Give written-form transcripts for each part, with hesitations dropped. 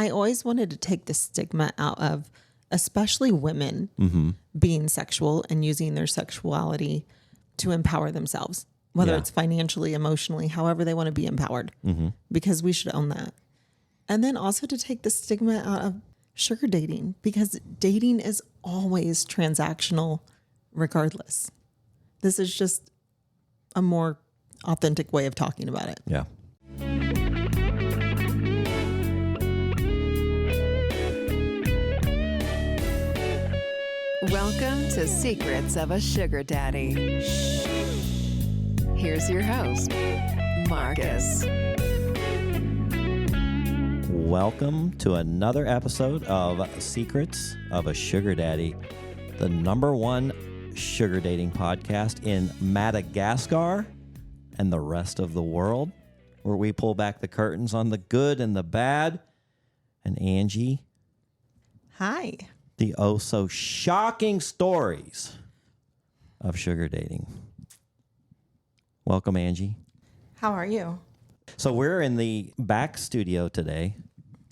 I always wanted to take the stigma out of, especially women, being sexual and using their sexuality to empower themselves, whether it's financially, emotionally, however they want to be empowered, because we should own that. And then also to take the stigma out of sugar dating, because dating is always transactional regardless. This is just a more authentic way of talking about it. Yeah. Welcome to Secrets of a Sugar Daddy. Here's your host, Marcus. Welcome to another episode of Secrets of a Sugar Daddy, the #1 sugar dating podcast in Madagascar and the rest of the world, where we pull back the curtains on the good and the bad. And Angie. Hi. The so shocking stories of sugar dating. Welcome, Angie. How are you? So we're in the back studio today,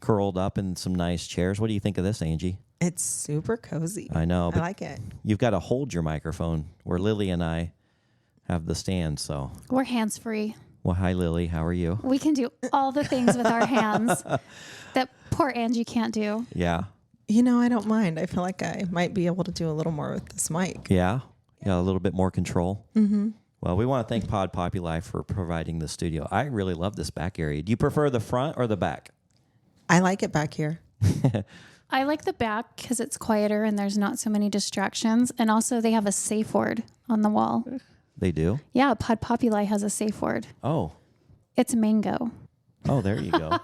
curled up in some nice chairs. What do you think of this, Angie? It's super cozy. I know. I like it. You've got to hold your microphone where Lily and I have the stand. So we're hands-free. Well, hi, Lily. How are you? We can do all the things with our hands that poor Angie can't do. Yeah. You know, I don't mind. I feel like I might be able to do a little more with this mic. Yeah. Yeah, a little bit more control. Mm-hmm. Well, we want to thank Pod Populi for providing the studio. I really love this back area. Do you prefer the front or the back? I like it back here. I like the back because it's quieter and there's not so many distractions. And also they have a safe word on the wall. They do? Yeah, Pod Populi has a safe word. Oh. It's mango. Oh, there you go.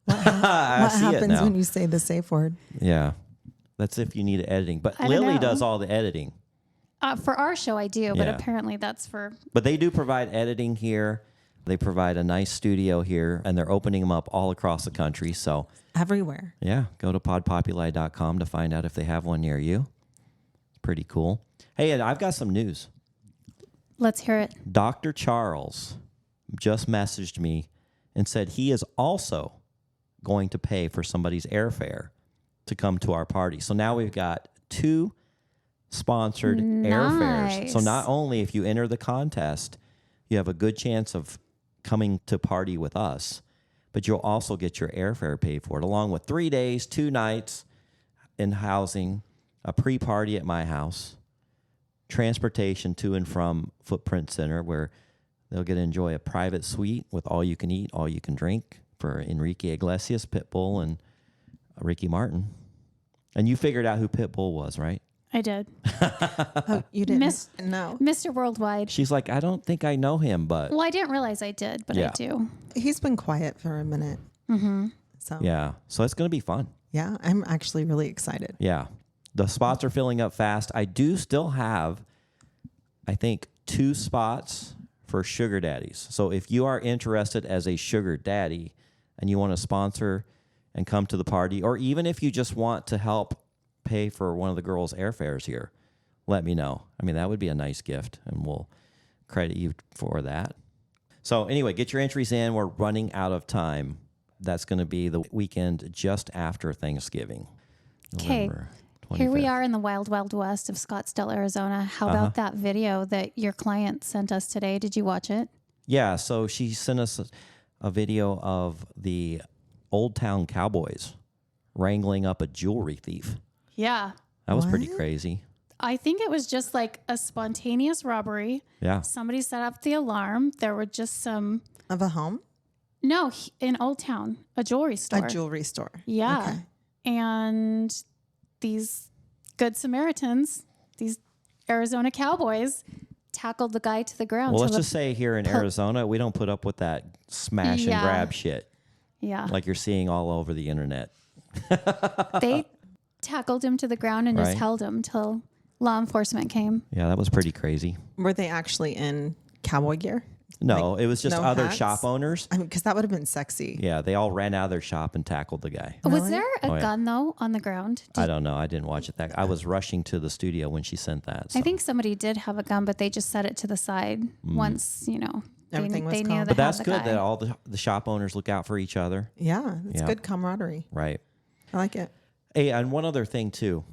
What happens when you say the safe word? Yeah. That's if you need editing. But Lily does all the editing. For our show, I do, but apparently that's for... But they do provide editing here. They provide a nice studio here, and they're opening them up all across the country. So everywhere. Yeah, go to podpopuli.com to find out if they have one near you. It's pretty cool. Hey, and I've got some news. Let's hear it. Dr. Charles just messaged me and said he is also going to pay for somebody's airfare to come to our party. So now we've got 2 sponsored airfares. So not only if you enter the contest, you have a good chance of coming to party with us, but you'll also get your airfare paid for it, along with 3 days, 2 nights in housing, a pre-party at my house, transportation to and from Footprint Center, where they'll get to enjoy a private suite with all you can eat, all you can drink for Enrique Iglesias, Pitbull, and Ricky Martin. And you figured out who Pitbull was, right? I did. Oh, you didn't? No. Mr. Worldwide. She's like, I don't think I know him, but... Well, I didn't realize I did, but I do. He's been quiet for a minute. Mm-hmm. So it's going to be fun. Yeah, I'm actually really excited. Yeah. The spots are filling up fast. I do still have, I think, 2 spots for sugar daddies. So if you are interested as a sugar daddy and you want to sponsor and come to the party, or even if you just want to help pay for one of the girls' airfares here, let me know. I mean, that would be a nice gift, and we'll credit you for that. So anyway, get your entries in. We're running out of time. That's going to be the weekend just after Thanksgiving. Okay. Here we are in the wild, wild west of Scottsdale, Arizona. How about that video that your client sent us today? Did you watch it? Yeah, so she sent us a video of the Old Town Cowboys wrangling up a jewelry thief. Yeah. That was pretty crazy. I think it was just like a spontaneous robbery. Yeah. Somebody set up the alarm. There were just some... Of a home? No, in Old Town, a jewelry store. A jewelry store. Yeah. Okay. And these good Samaritans, these Arizona cowboys, tackled the guy to the ground. Well, let's just say here in Arizona, we don't put up with that smash and grab shit. Yeah. Like you're seeing all over the internet. They tackled him to the ground and just held him till law enforcement came. Yeah, that was pretty crazy. Were they actually in cowboy gear? No, Like, it was just no other hats? shop owners. I mean, because that would have been sexy. Yeah, they all ran out of their shop and tackled the guy. Was there a gun, though, on the ground? I don't know. I didn't watch it. I was rushing to the studio when she sent that. So. I think somebody did have a gun, but they just set it to the side once, Everything was they calm. knew But they that's had the good guy. that all the shop owners look out for each other. Yeah, it's Yeah. good camaraderie. Right. I like it. Hey, and one other thing too.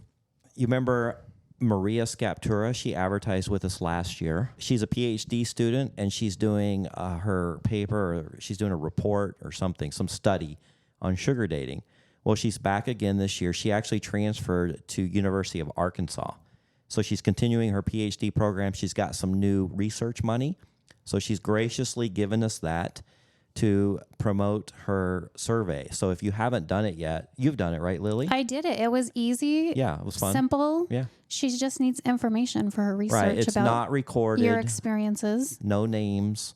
You remember Maria Scaptura? She advertised with us last year. She's a PhD student, and she's doing her paper, or she's doing a report or something, some study on sugar dating. Well, she's back again this year. She actually transferred to University of Arkansas. So she's continuing her PhD program. She's got some new research money. So she's graciously given us that to promote her survey. So if you haven't done it yet, you've done it, right, Lily? I did it. It was easy. Yeah, it was fun. Simple. Yeah. She just needs information for her research Right. It's about not recorded. your experiences. No names,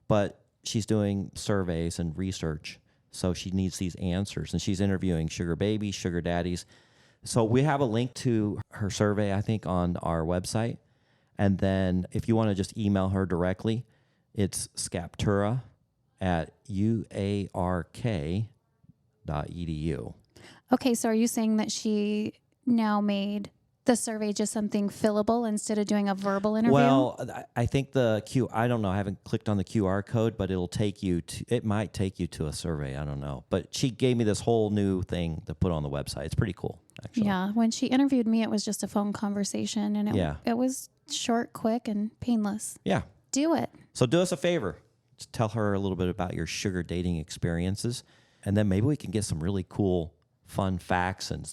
but she's doing surveys and research. So she needs these answers, and she's interviewing sugar babies, sugar daddies. So we have a link to her survey, I think, on our website. And then if you want to just email her directly, it's scaptura@uark.edu. Okay, so are you saying that she now made the survey just something fillable instead of doing a verbal interview? Well, I think I don't know. I haven't clicked on the QR code, but it might take you to a survey. I don't know. But she gave me this whole new thing to put on the website. It's pretty cool, actually. Yeah, when she interviewed me, it was just a phone conversation, and it was short, quick, and painless. Yeah. Do it. So do us a favor. Just tell her a little bit about your sugar dating experiences, and then maybe we can get some really cool, fun facts and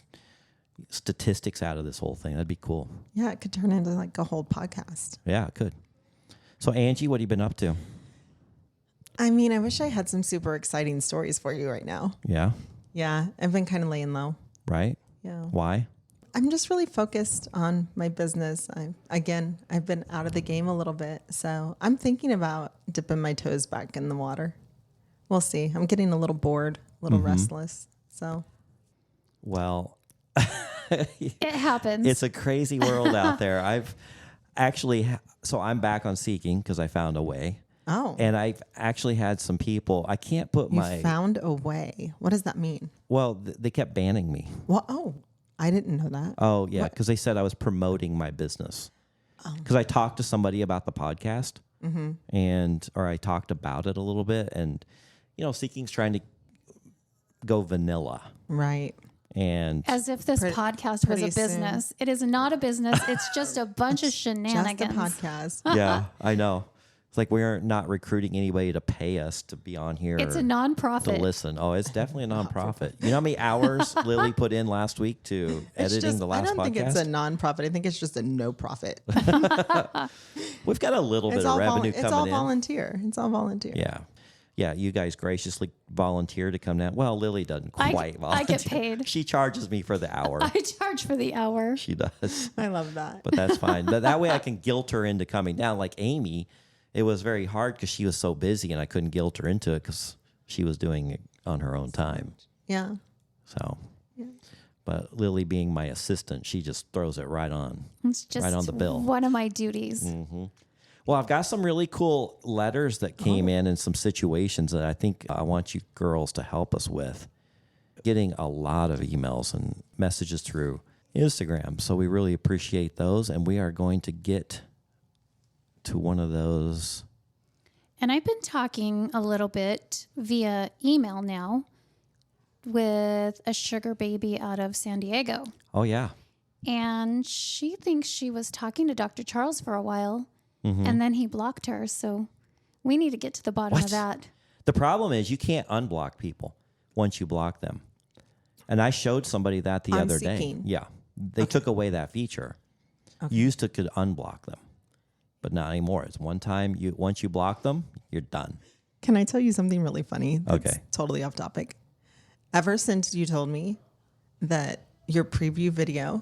statistics out of this whole thing. That'd be cool. Yeah, it could turn into like a whole podcast. Yeah, it could. So Angie, what have you been up to? I mean, I wish I had some super exciting stories for you right now. Yeah. Yeah, I've been kind of laying low. Right? Yeah. Why? I'm just really focused on my business. I've been out of the game a little bit. So I'm thinking about dipping my toes back in the water. We'll see. I'm getting a little bored, a little restless. So. Well, It happens. it's a crazy world out there. I've actually, so I'm back on Seeking because I found a way. Oh. And I've actually had some people, I can't put You found a way. What does that mean? well, they kept banning me. Well, I didn't know that. Oh, yeah, What? because they said I was promoting my business. Because I talked to somebody about the podcast, or I talked about it a little bit, and Seeking's trying to go vanilla, Right. and As if this podcast was a pretty soon. business. It is not a business. It's just a bunch of shenanigans. Just a podcast. yeah, I know. It's like we're not recruiting anybody to pay us to be on here. It's a to nonprofit. listen. Oh, it's definitely a nonprofit. You know how many hours Lily put in last week to editing the last podcast? I don't think it's a nonprofit. I think it's just a no profit. We've got a little bit of revenue coming in. It's all volunteer. It's all volunteer. Yeah. Yeah, you guys graciously volunteer to come down. Well, Lily doesn't quite volunteer. I get paid. She charges me for the hour. I charge for the hour. She does. I love that. But that's fine. That way I can guilt her into coming down. Like Amy, it was very hard because she was so busy and I couldn't guilt her into it because she was doing it on her own time. Yeah. So, but Lily being my assistant, she just throws it right on. It's just right on the bill. one of my duties. Well, I've got some really cool letters that came in and some situations that I think I want you girls to help us with. Getting a lot of emails and messages through Instagram. So we really appreciate those. And we are going to get to one of those. And I've been talking a little bit via email now with a sugar baby out of San Diego. Oh, yeah. And she thinks she was talking to Dr. Charles for a while, and then he blocked her. So we need to get to the bottom of that. The problem is you can't unblock people once you block them. And I showed somebody that the other day. Yeah. They took away that feature. You used to could unblock them, but not anymore. It's one time once you block them, you're done. Can I tell you something really funny? That's Okay. Totally off topic. Ever since you told me that your preview video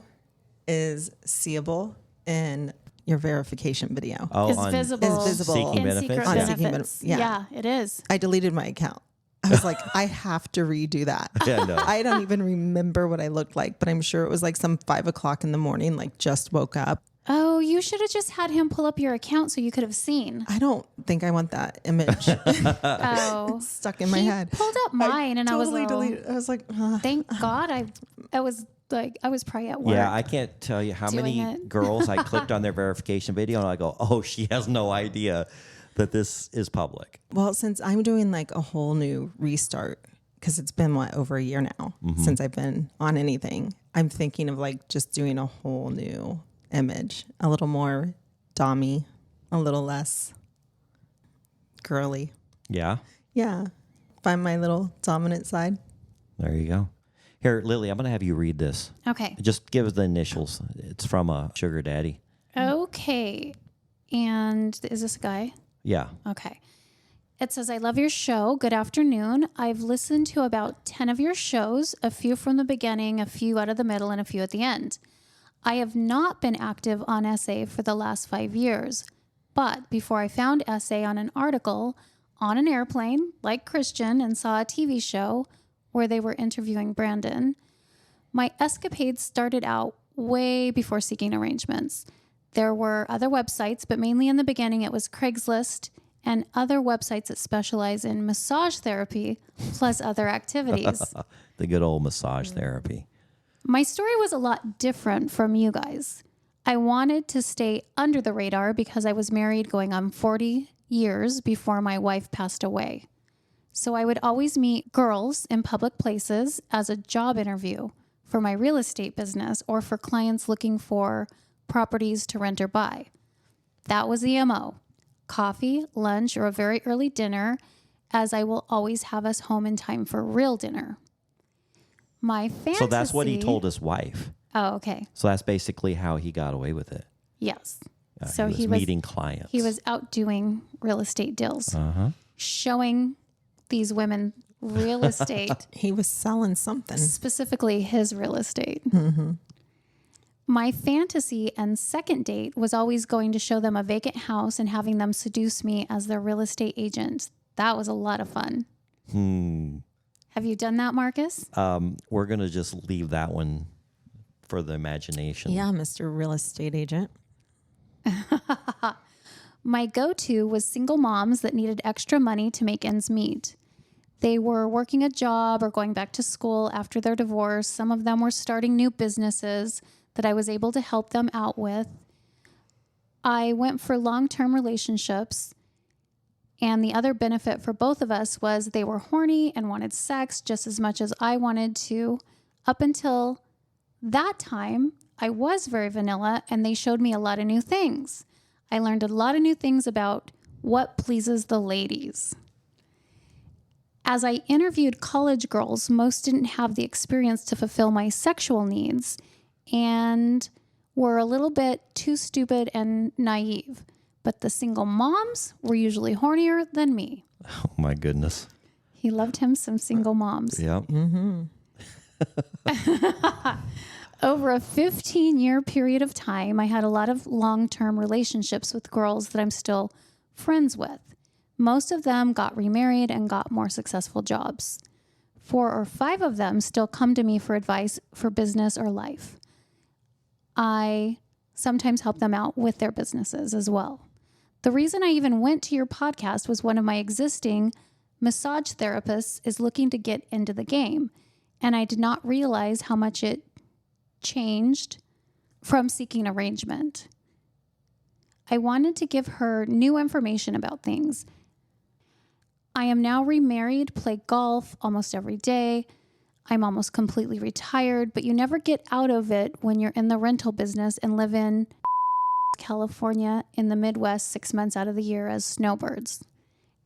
is seeable in your verification video. Oh, It's visible. Is visible. Seeking in benefits? secret Yeah. Seeking benefits. benefits, yeah. Yeah, it is. I deleted my account. I was like, I have to redo that. Yeah, I know. I don't even remember what I looked like, but I'm sure it was like some 5 o'clock in the morning, like just woke up. Oh, you should have just had him pull up your account so you could have seen. I don't think I want that image Oh, stuck in my he head. pulled up mine, and Totally I was deleted. I was like, thank God I was probably at work. Yeah, I can't tell you how doing many it. girls I clicked on their verification video and I go, oh, she has no idea that this is public? Well, since I'm doing like a whole new restart, because it's been over a year now since I've been on anything, I'm thinking of like just doing a whole new image, a little more dommy, a little less girly. Yeah. Yeah. Find my little dominant side. There you go. Here, Lily, I'm going to have you read this. Okay. Just give us the initials. It's from a sugar daddy. Okay. And is this a guy? Yeah. Okay. It says, I love your show. Good afternoon. I've listened to about 10 of your shows, a few from the beginning, a few out of the middle, and a few at the end. I have not been active on Essay for the last 5 years, but before I found Essay on an article on an airplane, like Christian, and saw a TV show where they were interviewing Brandon, my escapades started out way before seeking arrangements. There were other websites, but mainly in the beginning it was Craigslist and other websites that specialize in massage therapy plus other activities. The good old massage therapy. My story was a lot different from you guys. I wanted to stay under the radar because I was married going on 40 years before my wife passed away. So I would always meet girls in public places as a job interview for my real estate business or for clients looking for properties to rent or buy. That was the MO. Coffee, lunch, or a very early dinner, as I will always have us home in time for real dinner. My fantasy... So that's what he told his wife. Oh, okay. So that's basically how he got away with it. Yes. So he was meeting clients. He was out doing real estate deals, showing these women real estate. He was selling something. Specifically his real estate. My fantasy and second date was always going to show them a vacant house and having them seduce me as their real estate agent. That was a lot of fun. Have you done that, Marcus? We're going to just leave that one for the imagination. Yeah, Mr. Real Estate Agent. My go-to was single moms that needed extra money to make ends meet. They were working a job or going back to school after their divorce. Some of them were starting new businesses that I was able to help them out with. I went for long-term relationships, and the other benefit for both of us was they were horny and wanted sex just as much as I wanted to. Up until that time, I was very vanilla, and they showed me a lot of new things. I learned a lot of new things about what pleases the ladies. As I interviewed college girls, most didn't have the experience to fulfill my sexual needs and were a little bit too stupid and naive. But the single moms were usually hornier than me. Oh, my goodness. He loved him some single moms. Yep. Over a 15-year period of time, I had a lot of long-term relationships with girls that I'm still friends with. Most of them got remarried and got more successful jobs. 4 or 5 of them still come to me for advice for business or life. I sometimes help them out with their businesses as well. The reason I even went to your podcast was one of my existing massage therapists is looking to get into the game, and I did not realize how much it changed from seeking arrangement. I wanted to give her new information about things. I am now remarried, play golf almost every day. I'm almost completely retired, but you never get out of it when you're in the rental business and live in California in the Midwest 6 months out of the year as snowbirds.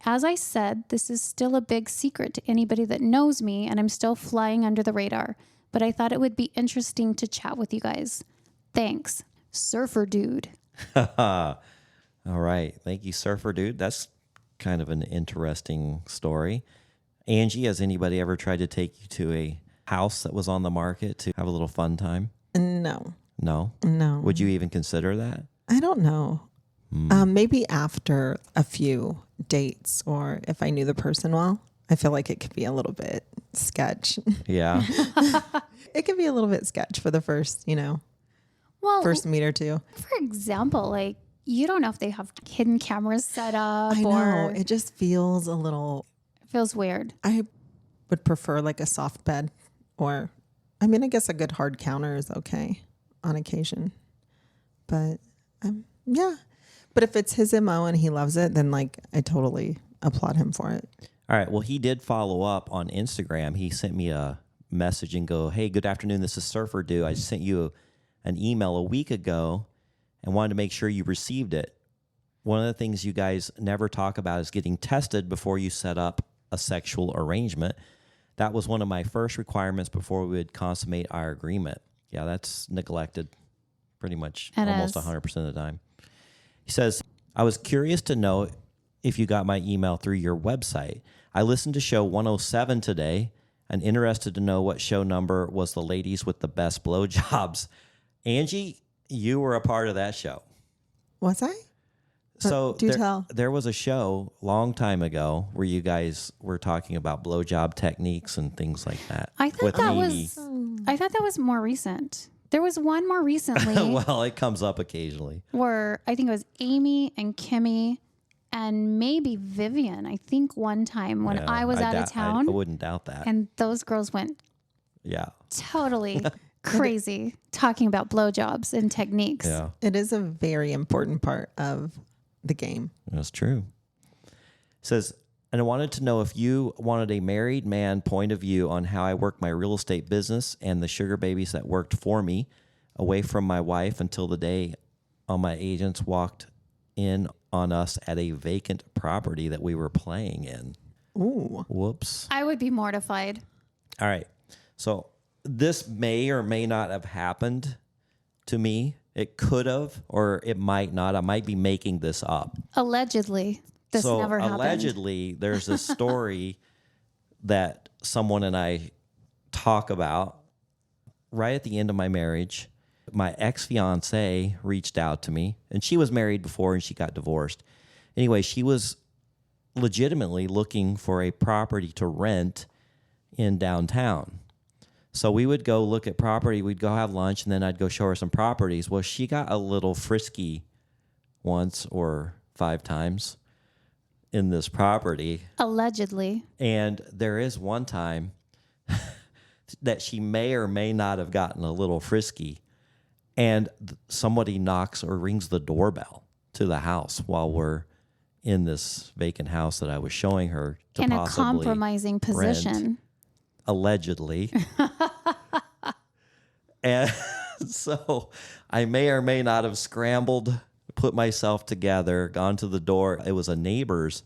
As I said, this is still a big secret to anybody that knows me, and I'm still flying under the radar. But I thought it would be interesting to chat with you guys. Thanks, Surfer Dude. All right. Thank you, Surfer Dude. That's kind of an interesting story. Angie, has anybody ever tried to take you to a house that was on the market to have a little fun time? No. No? No. Would you even consider that? I don't know. Maybe after a few dates or if I knew the person well. I feel like it could be a little bit sketch. Yeah. It could be a little bit sketch for the first, first meet or two. For example, like you don't know if they have hidden cameras set up. I know. Or It just feels a little... It feels weird. I would prefer like a soft bed or, I guess a good hard counter is okay on occasion. But yeah, But if it's his MO and he loves it, then like I totally applaud him for it. All right. Well, he did follow up on Instagram. He sent me a message and go, "Hey, good afternoon. This is Surfer Dude. I sent you an email a week ago and wanted to make sure you received it. One of the things you guys never talk about is getting tested before you set up a sexual arrangement. That was one of my first requirements before we would consummate our agreement." Yeah, that's neglected pretty much almost 100% of the time. He says, "I was curious to know if you got my email through your website. I listened to show 107 today and interested to know what show number was the ladies with the best blowjobs." Angie, you were a part of that show. Was I? So Do tell. there was a show long time ago where you guys were talking about blowjob techniques and things like that. I thought that was more recent. There was one more recently. Well, it comes up occasionally. Where I think it was Amy and Kimmy and maybe Vivian. I think one time when I was out of town. I wouldn't doubt that. And those girls went totally crazy talking about blowjobs and techniques. Yeah. It is a very important part of the game. That's true. It says, "And I wanted to know if you wanted a married man point of view on how I work my real estate business and the sugar babies that worked for me away from my wife until the day all my agents walked in on us at a vacant property that we were playing in." Ooh. Whoops. I would be mortified. All right. So this may or may not have happened to me. It could have, or it might not. I might be making this up. Allegedly. This never happened. Allegedly, there's a story that someone and I talk about right at the end of my marriage. My ex-fiance reached out to me, and she was married before and she got divorced. Anyway, she was legitimately looking for a property to rent in downtown. So we would go look at property, we'd go have lunch, and then I'd go show her some properties. Well, she got a little frisky once or 5 times in this property. Allegedly. And there is one time that she may or may not have gotten a little frisky, and somebody knocks or rings the doorbell to the house while we're in this vacant house that I was showing her to in a possibly compromising position. rent, allegedly. And so I may or may not have scrambled, put myself together, gone to the door. It was a neighbor's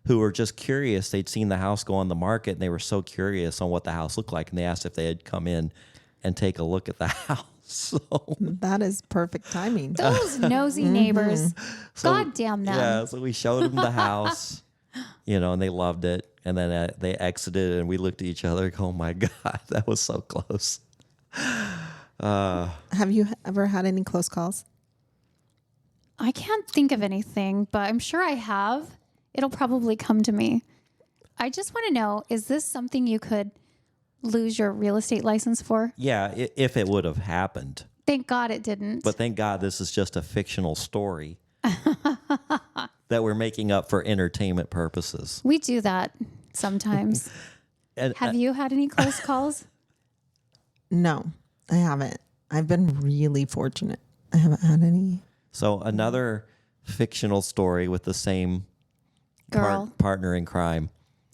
who were just curious. They'd seen the house go on the market, and they were so curious on what the house looked like, and they asked if they had come in and take a look at the house. So that is perfect timing. Those nosy neighbors. God damn them. Yeah, so we showed them the house, and they loved it. And then they exited, and we looked at each other like, oh, my God, that was so close. Have you ever had any close calls? I can't think of anything, but I'm sure I have. It'll probably come to me. I just want to know, is this something you could lose your real estate license for? Yeah, if it would have happened. Thank God it didn't. But thank God this is just a fictional story that we're making up for entertainment purposes. We do that sometimes. And, have you had any close calls? No, I haven't. I've been really fortunate. I haven't had any. So another fictional story with the same Girl. partner in crime.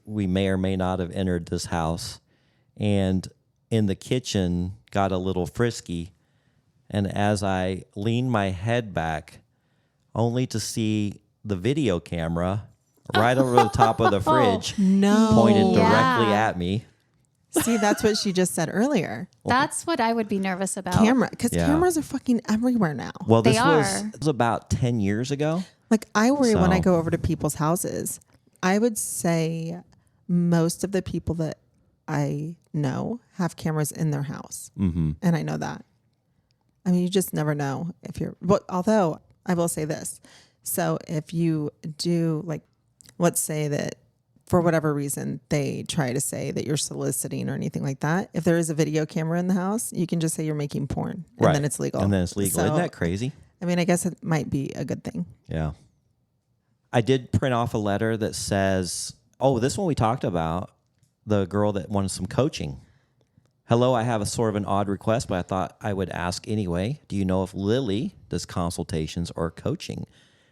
We may or may not have entered this house, and in the kitchen got a little frisky. And as I leaned my head back, only to see the video camera right over the top of the fridge pointed directly at me. See, that's what she just said earlier. That's what I would be nervous about. Because cameras are fucking everywhere now. Well, this They was are. about 10 years ago. Like, I worry when I go over to people's houses. I would say most of the people that I know have cameras in their house. Mm-hmm. And I know that. I mean, you just never know if you're... Well, although, I will say this. So, if you do, like, let's say that for whatever reason, they try to say that you're soliciting or anything like that. If there is a video camera in the house, you can just say you're making porn. And then it's legal. And then it's legal. So, isn't that crazy? I mean, I guess it might be a good thing. Yeah. I did print off a letter that says, this one we talked about, the girl that wanted some coaching. Hello, I have a sort of an odd request, but I thought I would ask anyway. Do you know if Lilly does consultations or coaching?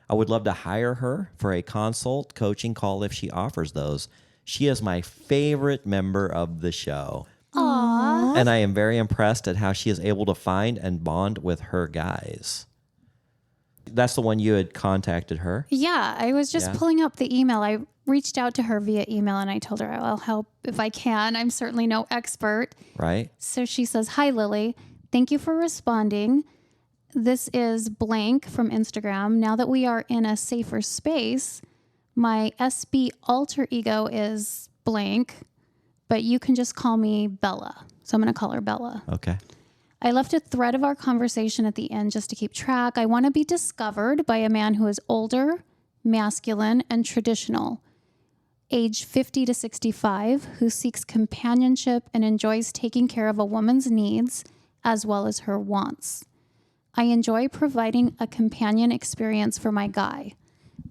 I would love to hire her for a consult coaching call if she offers those. She is my favorite member of the show. Aww. And I am very impressed at how she is able to find and bond with her guys. That's the one you had contacted her? Yeah, I was just pulling up the email. I reached out to her via email and I told her I'll help if I can. I'm certainly no expert. Right. So she says, "Hi, Lily. Thank you for responding. This is blank from Instagram. Now that we are in a safer space, my SB alter ego is blank, but you can just call me Bella." So I'm going to call her Bella. Okay. "I left a thread of our conversation at the end just to keep track. I want to be discovered by a man who is older, masculine, and traditional, age 50 to 65, who seeks companionship and enjoys taking care of a woman's needs as well as her wants. I enjoy providing a companion experience for my guy.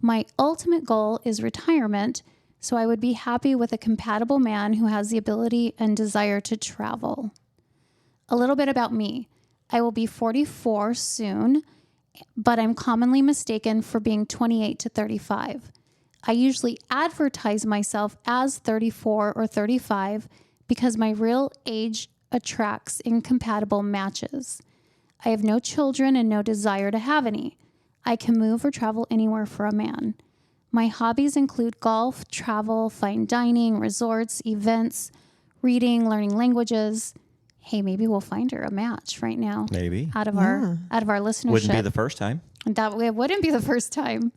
My ultimate goal is retirement, so I would be happy with a compatible man who has the ability and desire to travel. A little bit about me. I will be 44 soon, but I'm commonly mistaken for being 28 to 35. I usually advertise myself as 34 or 35 because my real age attracts incompatible matches. I have no children and no desire to have any. I can move or travel anywhere for a man. My hobbies include golf, travel, fine dining, resorts, events, reading, learning languages. Hey, maybe we'll find her a match right now. Maybe. Out of our listenership. Wouldn't be the first time. It wouldn't be the first time.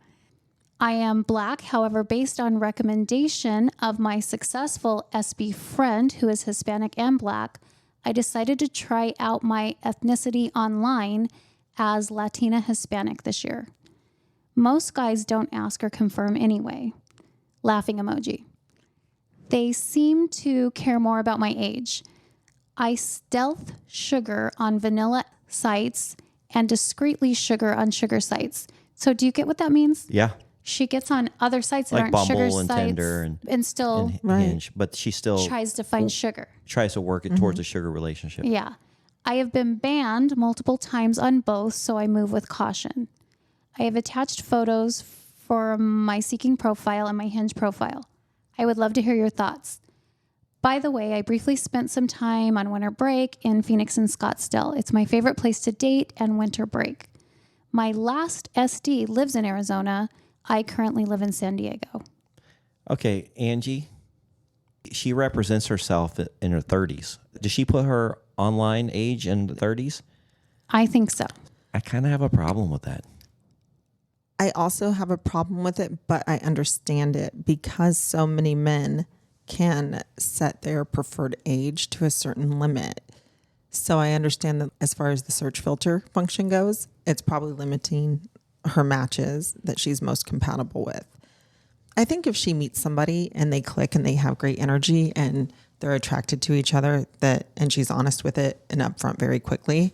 I am Black, however, based on recommendation of my successful SB friend who is Hispanic and Black, I decided to try out my ethnicity online as Latina Hispanic this year. Most guys don't ask or confirm anyway. Laughing emoji. They seem to care more about my age. I stealth sugar on vanilla sites and discreetly sugar on sugar sites. So do you get what that means? Yeah. She gets on other sites that Like aren't Bumble sugar and sites Tinder and still Hinge, but she still tries to find sugar. tries to work it towards a sugar relationship. Yeah. I have been banned multiple times on both, so I move with caution. I have attached photos for my Seeking profile and my Hinge profile. I would love to hear your thoughts. By the way, I briefly spent some time on winter break in Phoenix and Scottsdale. It's my favorite place to date and winter break. My last SD lives in Arizona. I currently live in San Diego. Okay, Angie, she represents herself in her 30s. Does she put her online age in the 30s? I think so. I kind of have a problem with that. I also have a problem with it, but I understand it because so many men can set their preferred age to a certain limit. So I understand that as far as the search filter function goes, it's probably limiting her matches that she's most compatible with. I think if she meets somebody and they click and they have great energy and they're attracted to each other, and she's honest with it and upfront very quickly.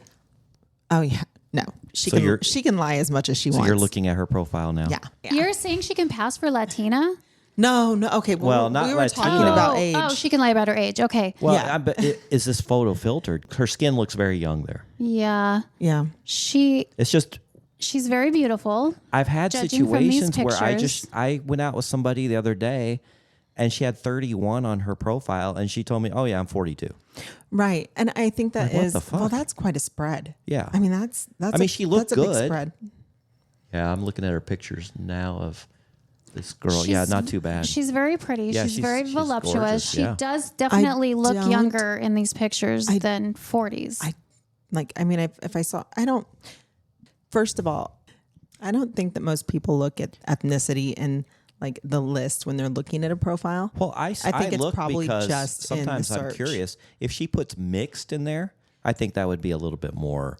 Oh yeah, no, she can lie as much as she wants. So you're looking at her profile now. Yeah. You're saying she can pass for Latina? No. Okay. Well, not we were Latina. talking about age. Oh, she can lie about her age. Okay. Well, Yeah. but is this photo filtered? Her skin looks very young there. Yeah. Yeah. It's just She's very beautiful. I've had Judging from these situations where pictures. I went out with somebody the other day and she had 31 on her profile and she told me, "Oh yeah, I'm 42." Right. And I think that Like, what is the fuck? well, that's quite a spread. Yeah. I mean, that's she looked that's a big good. spread. Yeah, I'm looking at her pictures now of this girl. Yeah, not too bad. She's very pretty. Yeah, she's very she's voluptuous. gorgeous, She yeah. does definitely look don't- younger in these pictures than 40s. If I saw, first of all, I don't think that most people look at ethnicity in like the list when they're looking at a profile. Well, I think it's look probably because just in the sometimes I'm search. curious. If she puts mixed in there, I think that would be a little bit more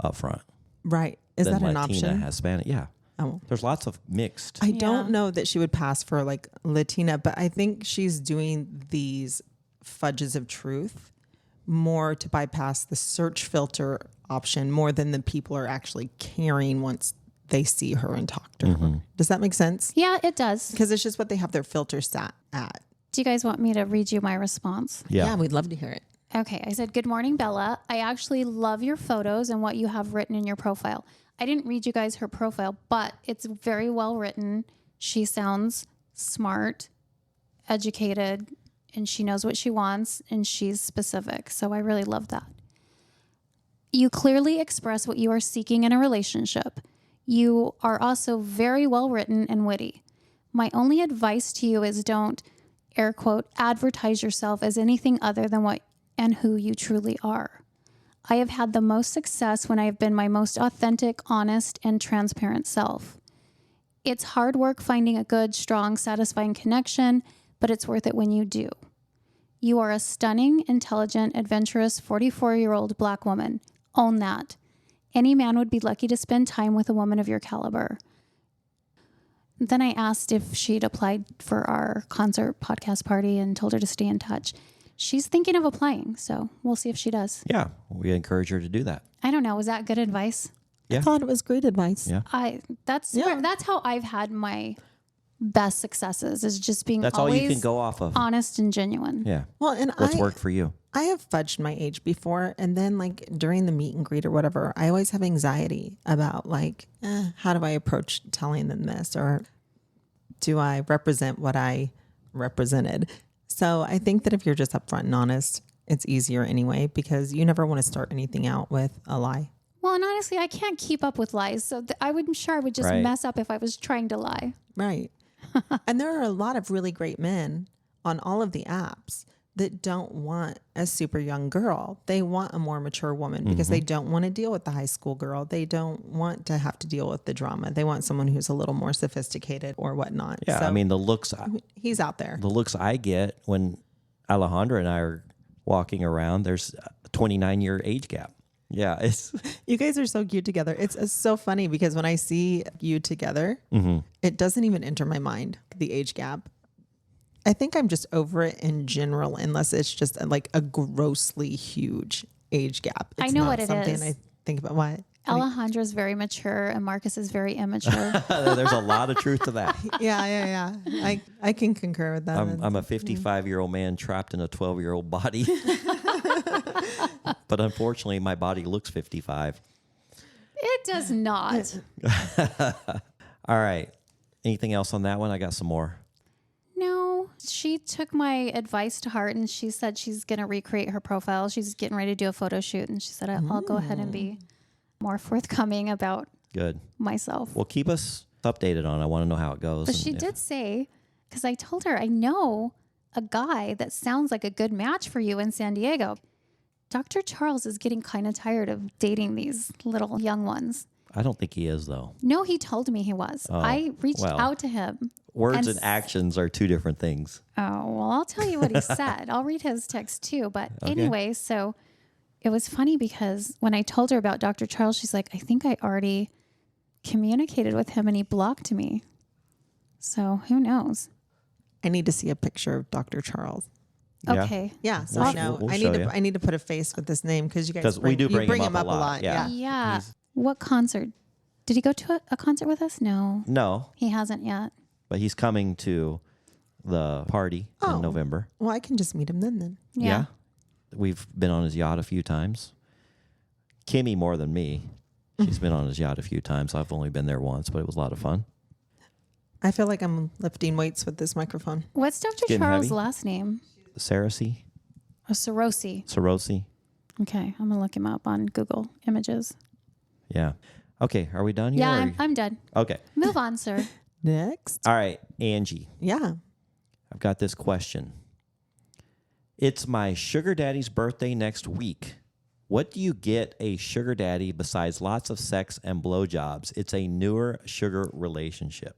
upfront. Right. Is than that an Latina, option? Hispanic. Yeah. Oh. There's lots of mixed. I don't know that she would pass for like Latina, but I think she's doing these fudges of truth more to bypass the search filter option more than the people are actually caring once they see her and talk to her. Does that make sense? Yeah, it does. Because it's just what they have their filter sat at. Do you guys want me to read you my response? Yeah. We'd love to hear it. Okay, I said, good morning, Bella. I actually love your photos and what you have written in your profile. I didn't read you guys her profile, but it's very well written. She sounds smart, educated, and she knows what she wants, and she's specific. So I really love that. You clearly express what you are seeking in a relationship. You are also very well written and witty. My only advice to you is don't, air quote, advertise yourself as anything other than what and who you truly are. I have had the most success when I have been my most authentic, honest, and transparent self. It's hard work finding a good, strong, satisfying connection, but it's worth it when you do. You are a stunning, intelligent, adventurous 44-year-old Black woman. Own that. Any man would be lucky to spend time with a woman of your caliber. Then I asked if she'd applied for our concert podcast party and told her to stay in touch. She's thinking of applying, so we'll see if she does. Yeah, we encourage her to do that. I don't know. Was that good advice? Yeah. I thought it was great advice. Yeah. That's how I've had my best successes, is just being That's always all you can go off of. honest and genuine. Yeah. Well, and What's worked for you? I have fudged my age before, and then like during the meet and greet or whatever, I always have anxiety about like, how do I approach telling them this, or do I represent what I represented? So I think that if you're just upfront and honest, it's easier anyway, because you never want to start anything out with a lie. Well, and honestly, I can't keep up with lies, so I would just Right. mess up if I was trying to lie. Right. And there are a lot of really great men on all of the apps that don't want a super young girl. They want a more mature woman because they don't want to deal with the high school girl. They don't want to have to deal with the drama. They want someone who's a little more sophisticated or whatnot. Yeah, So I mean, the looks he's out there. I get when Alejandra and I are walking around, there's a 29-year age gap. Yeah, it's You guys are so cute together. It's so funny because when I see you together, it doesn't even enter my mind, the age gap. I think I'm just over it in general, unless it's just like a grossly huge age gap. I It's know not what it something is. I think about. What? Alejandra's very mature and Marcus is very immature. there's a lot of truth to that. Yeah. I can concur with that. I'm a 55-year-old man trapped in a 12-year-old body. But unfortunately, my body looks 55. It does not. All right. Anything else on that one? I got some more. No, she took my advice to heart and she said she's going to recreate her profile. She's getting ready to do a photo shoot and she said, I'll go ahead and be more forthcoming about Good. myself. Well, keep us updated on it. I want to know how it goes. But and she did say, because I told her, I know a guy that sounds like a good match for you in San Diego. Dr. Charles is getting kind of tired of dating these little young ones. I don't think he is, though. No, he told me he was. I reached out to him. Words And and actions are two different things. Oh, well, I'll tell you what he said. I'll read his text too. But anyway, so it was funny because when I told her about Dr. Charles, she's like, I think I already communicated with him and he blocked me. So who knows? I need to see a picture of Dr. Charles. Yeah. Okay. Yeah, so We'll I know. we'll I show need you. to. I need to put a face with this name because you guys 'Cause we do bring him up a lot, yeah. Yeah. What concert? Did he go to a concert with us? No, No, he hasn't yet. but he's coming to the party Oh. in November. Well, I can just meet him then. Yeah. We've been on his yacht a few times. Kimmy more than me. She's been on his yacht a few times. I've only been there once, but it was a lot of fun. I feel like I'm lifting weights with this microphone. What's Dr. getting Charles' heavy. last name? Sarasi? Oh, Sarosi? Okay, I'm going to look him up on Google Images. Yeah. Okay, are we done here? Yeah, or- I'm done. Okay. Move on, sir. Next. All right, Angie. Yeah. I've got this question. It's my sugar daddy's birthday next week. What do you get a sugar daddy besides lots of sex and blowjobs? It's a newer sugar relationship.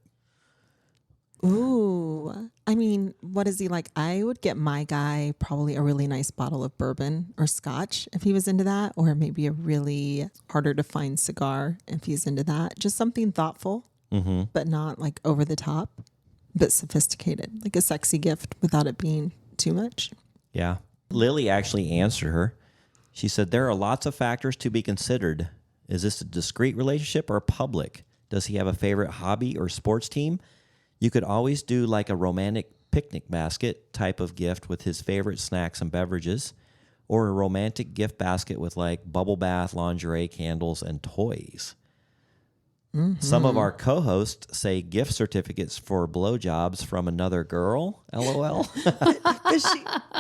Ooh. I mean, what is he like? I would get my guy probably a really nice bottle of bourbon or scotch if he was into that, or maybe a really harder to find cigar if he's into that. Just something thoughtful, but not like over the top, but sophisticated, like a sexy gift without it being too much. Yeah. Lily actually answered her. She said, there are lots of factors to be considered. Is this a discreet relationship or public? Does he have a favorite hobby or sports team? You could always do like a romantic picnic basket type of gift with his favorite snacks and beverages. or a romantic gift basket with like bubble bath, lingerie, candles, and toys. Some of our co-hosts say gift certificates for blowjobs from another girl. LOL.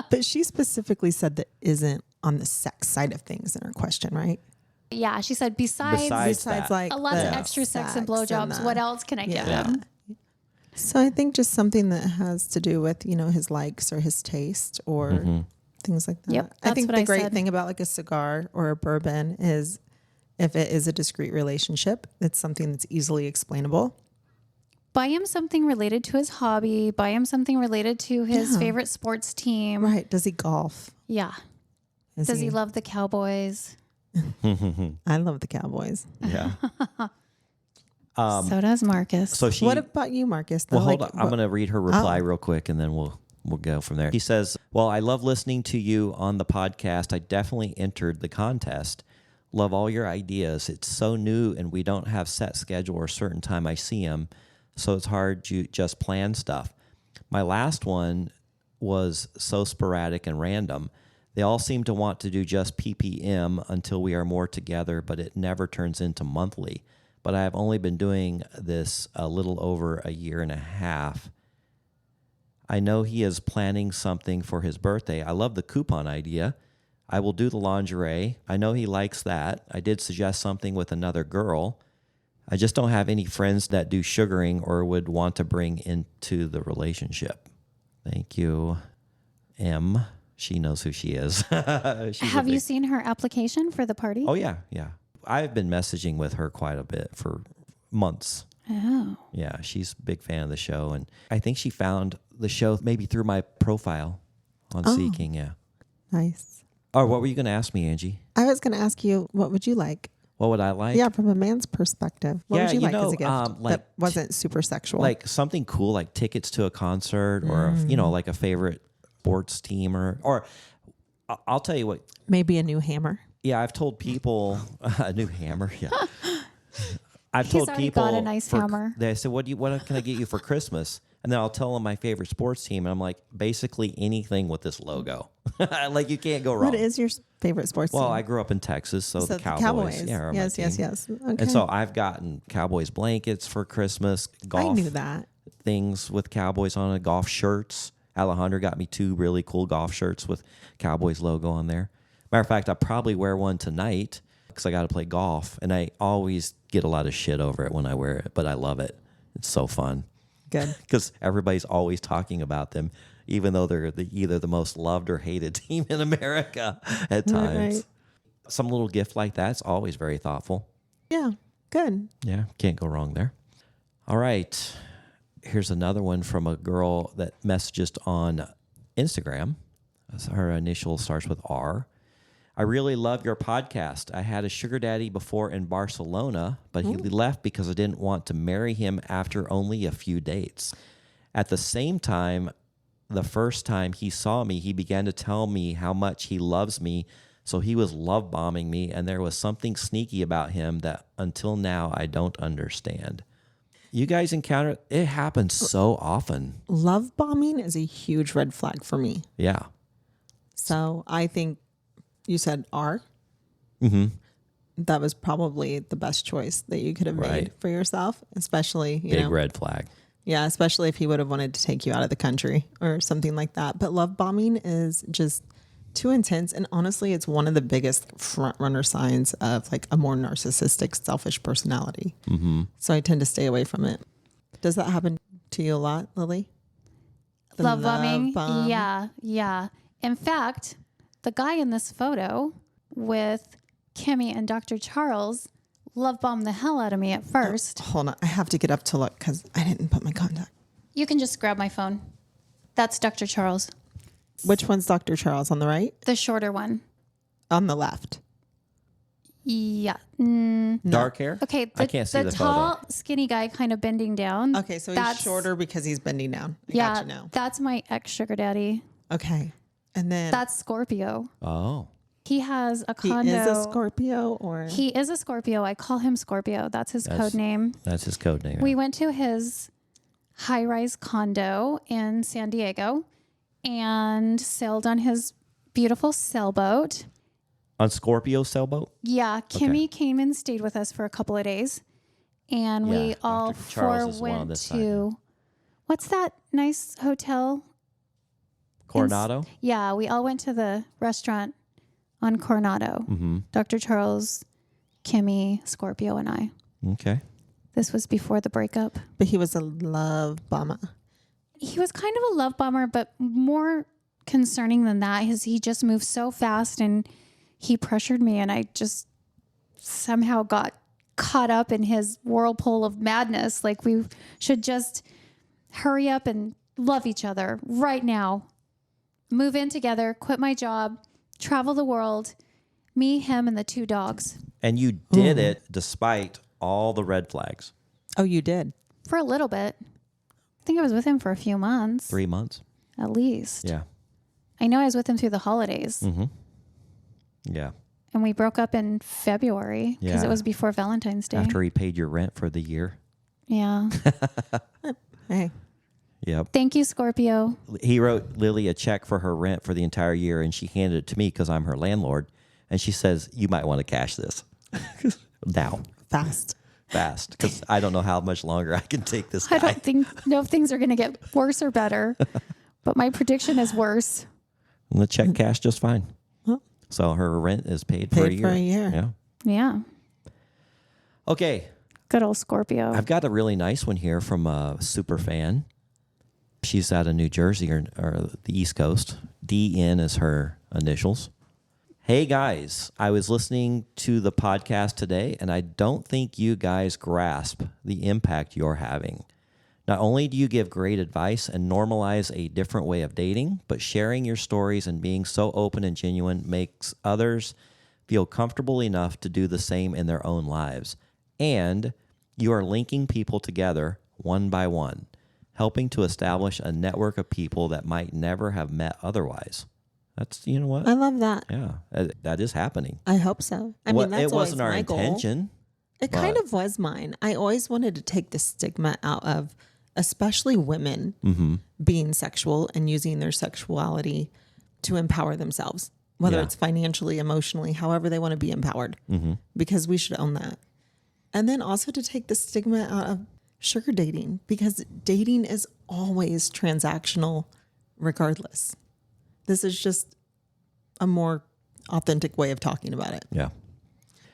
But she specifically said that isn't on the sex side of things in her question, right? Yeah, she said besides that. like a lot of the extra sex and and blowjobs, the- what else can I give him? So I think just something that has to do with, his likes or his taste or things like that. Yep, I that's think what the I great said. thing about like a cigar or a bourbon is if it is a discreet relationship, it's something that's easily explainable. Buy him something related to his hobby. Buy him something related to his Yeah. favorite sports team. Right. Does he golf? Yeah. Does he love the Cowboys? I love the Cowboys. Yeah. So does Marcus. So she. What about you, Marcus? Well, hold on. I'm going to read her reply real quick, and then we'll go from there. He says, "Well, I love listening to you on the podcast. I definitely entered the contest. Love all your ideas. It's so new, and we don't have set schedule or certain time I see them, so it's hard to just plan stuff. My last one was so sporadic and random. They all seem to want to do just PPM until we are more together, but it never turns into monthly. But I have only been doing this a little over a year and a half. I know he is planning something for his birthday. I love the coupon idea. I will do the lingerie. I know he likes that. I did suggest something with another girl. I just don't have any friends that do sugaring or would want to bring into the relationship. Thank you, M. She knows who she is. Have you seen her application for the party? Oh, yeah. I've been messaging with her quite a bit for months. Oh. Yeah, she's a big fan of the show. And I think she found the show maybe through my profile on Seeking. Yeah. Nice. Oh, what were you going to ask me, Angie? I was going to ask you, what would you like? What would I like? Yeah, from a man's perspective. What would you like as a gift like that wasn't super sexual? Like something cool, like tickets to a concert or, like a favorite sports team or I'll tell you what. Maybe a new hammer. Yeah, I've told people a new hammer. Yeah. I've He's told already people got a nice hammer. They said, what can I get you for Christmas? And then I'll tell them my favorite sports team. And I'm like, basically anything with this logo. Like you can't go wrong. What is your favorite sports team? Well, I grew up in Texas, so the Cowboys. Yeah, are my Yes. team. Okay. And so I've gotten Cowboys blankets for Christmas, golf I knew that. things with Cowboys on it, golf shirts. Alejandro got me 2 really cool golf shirts with Cowboys logo on there. Matter of fact, I'll probably wear one tonight because I got to play golf. And I always get a lot of shit over it when I wear it, but I love it. It's so fun. Good. Because everybody's always talking about them, even though they're either the most loved or hated team in America at times. Right. Some little gift like that's always very thoughtful. Yeah. Good. Yeah, can't go wrong there. All right. Here's another one from a girl that messages on Instagram. Her initial starts with R. I really love your podcast. I had a sugar daddy before in Barcelona, but he left because I didn't want to marry him after only a few dates. At the same time, the first time he saw me, he began to tell me how much he loves me. So he was love bombing me, and there was something sneaky about him that until now I don't understand. You guys encounter it happens so often. Love bombing is a huge red flag for me. Yeah. So I think you said R. Mm-hmm. That was probably the best choice that you could have made Right. for yourself, especially, Big red flag. Yeah, especially if he would have wanted to take you out of the country or something like that. But love bombing is just too intense. And honestly, it's one of the biggest front runner signs of like a more narcissistic, selfish personality. Mm-hmm. So I tend to stay away from it. Does that happen to you a lot, Lily? The Love bombing? bomb? Yeah. In fact, the guy in this photo with Kimmy and Dr. Charles love bombed the hell out of me at first. Hold on. I have to get up to look because I didn't put my contact. You can just grab my phone. That's Dr. Charles, Which one's Dr. Charles? On the right? the shorter one. On the left? Yeah. Dark hair? Okay. I can't see the tall, photo. skinny guy kind of bending down. Okay, so he's That's- shorter because he's bending down. I Yeah. got you now. That's my ex sugar daddy. Okay. And then That's Scorpio. Oh. He has a he condo. is a Scorpio or He is a Scorpio. I call him Scorpio. That's his code name. That's his code name. We went to his high-rise condo in San Diego and sailed on his beautiful sailboat. On Scorpio sailboat? Yeah, Kimmy came and stayed with us for a couple of days. And we Yeah, all Dr. Charles four is one on went this side, to, what's that nice hotel? Coronado? Yeah, we all went to the restaurant on Coronado. Mm-hmm. Dr. Charles, Kimmy, Scorpio, and I. Okay. This was before the breakup. But he was a love bomber. He was kind of a love bomber, but more concerning than that is he just moved so fast and he pressured me, and I just somehow got caught up in his whirlpool of madness. Like, we should just hurry up and love each other right now. Move in together, quit my job, travel the world, me, him, and the 2 dogs. And you did it despite all the red flags. Oh, you did? For a little bit. I think I was with him for a few months. 3 months. At least. Yeah. I know I was with him through the holidays. Mm-hmm. Yeah. And we broke up in February because Yeah. it was before Valentine's Day. After he paid your rent for the year. Yeah. Hey. Yep. Thank you, Scorpio. He wrote Lily a check for her rent for the entire year, and she handed it to me because I'm her landlord. And she says, you might want to cash this now. Fast. Because I don't know how much longer I can take this guy. I don't know if things are going to get worse or better, but my prediction is worse. And the check cashed just fine. Huh. So her rent is paid for a year. For a year. Yeah. Yeah. Okay. Good old Scorpio. I've got a really nice one here from a super fan. She's out of New Jersey or the East Coast. DN is her initials. Hey guys, I was listening to the podcast today, and I don't think you guys grasp the impact you're having. Not only do you give great advice and normalize a different way of dating, but sharing your stories and being so open and genuine makes others feel comfortable enough to do the same in their own lives. And you are linking people together one by one, helping to establish a network of people that might never have met otherwise. That's, you know what? I love that. Yeah, that is happening. I hope so. I mean, that's it wasn't our always my goal. intention. It kind of was mine. I always wanted to take the stigma out of, especially women, being sexual and using their sexuality to empower themselves, whether Yeah. it's financially, emotionally, however they want to be empowered, because we should own that. And then also to take the stigma out of sugar dating, because dating is always transactional regardless. This is just a more authentic way of talking about it. Yeah.